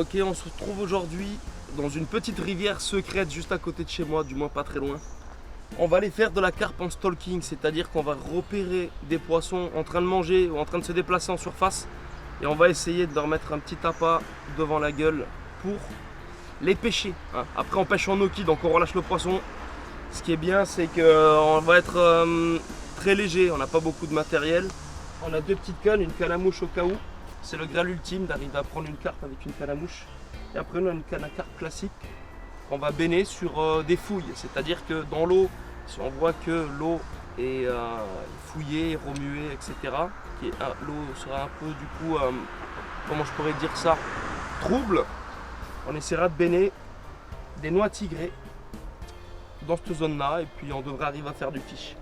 Ok, on se retrouve aujourd'hui dans une petite rivière secrète juste à côté de chez moi, du moins pas très loin. On va aller faire de la carpe en stalking, c'est-à-dire qu'on va repérer des poissons en train de manger ou en train de se déplacer en surface et on va essayer de leur mettre un petit appât devant la gueule pour les pêcher. Après on pêche en noki, donc on relâche le poisson. Ce qui est bien, c'est qu'on va être très léger, on n'a pas beaucoup de matériel. On a deux petites cannes, une canne à mouche au cas où. C'est le graal ultime d'arriver à prendre une carpe avec une canne à mouche. Et après on a une canne à carpe classique qu'on va béner sur des fouilles. C'est-à-dire que dans l'eau, si on voit que l'eau est fouillée, remuée, etc. L'eau sera un peu du coup, comment je pourrais dire ça, trouble. On essaiera de béner des noix tigrées dans cette zone là et puis on devrait arriver à faire du fish.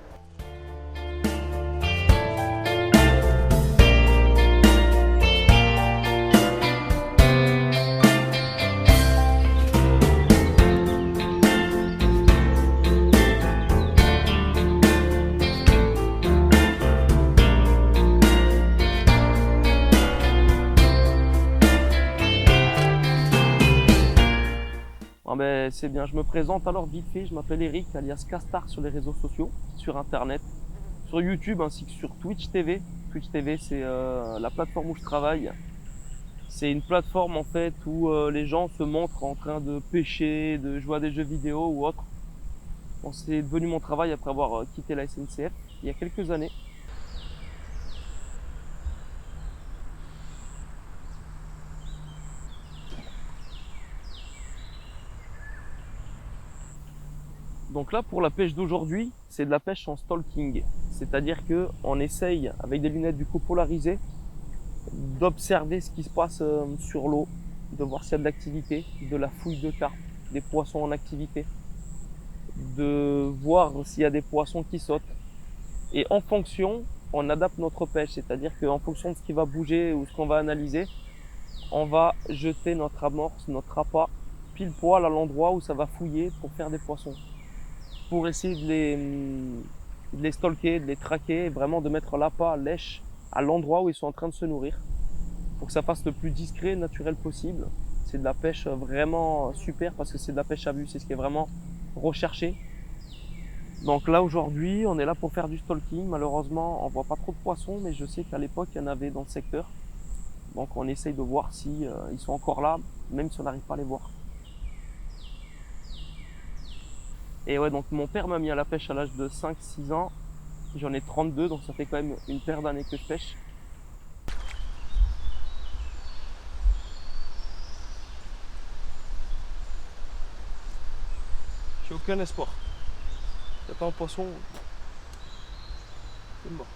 C'est bien, je me présente alors vite fait, je m'appelle Eric alias Castar sur les réseaux sociaux, sur internet, sur YouTube ainsi que sur Twitch TV. Twitch TV c'est la plateforme où je travaille. C'est une plateforme en fait où les gens se montrent en train de pêcher, de jouer à des jeux vidéo ou autre. Bon, c'est devenu mon travail après avoir quitté la SNCF il y a quelques années. Donc là, pour la pêche d'aujourd'hui, c'est de la pêche en stalking. C'est-à-dire qu'on essaye, avec des lunettes du coup polarisées, d'observer ce qui se passe sur l'eau, de voir s'il y a de l'activité, de la fouille de carpe, des poissons en activité, de voir s'il y a des poissons qui sautent. Et en fonction, on adapte notre pêche. C'est-à-dire qu'en fonction de ce qui va bouger ou ce qu'on va analyser, on va jeter notre amorce, notre appât, pile poil à l'endroit où ça va fouiller pour faire des poissons. Pour essayer de les stalker, de les traquer, et vraiment de mettre l'appât, lèche à l'endroit où ils sont en train de se nourrir pour que ça fasse le plus discret et naturel possible. C'est de la pêche vraiment super parce que c'est de la pêche à vue, c'est ce qui est vraiment recherché. Donc là aujourd'hui, on est là pour faire du stalking. Malheureusement, on voit pas trop de poissons, mais je sais qu'à l'époque, il y en avait dans le secteur. Donc on essaye de voir si ils sont encore là, même si on n'arrive pas à les voir. Et ouais, donc mon père m'a mis à la pêche à l'âge de 5-6 ans. J'en ai 32, donc ça fait quand même une paire d'années que je pêche. J'ai aucun espoir. Il n'y a pas un poisson. C'est mort.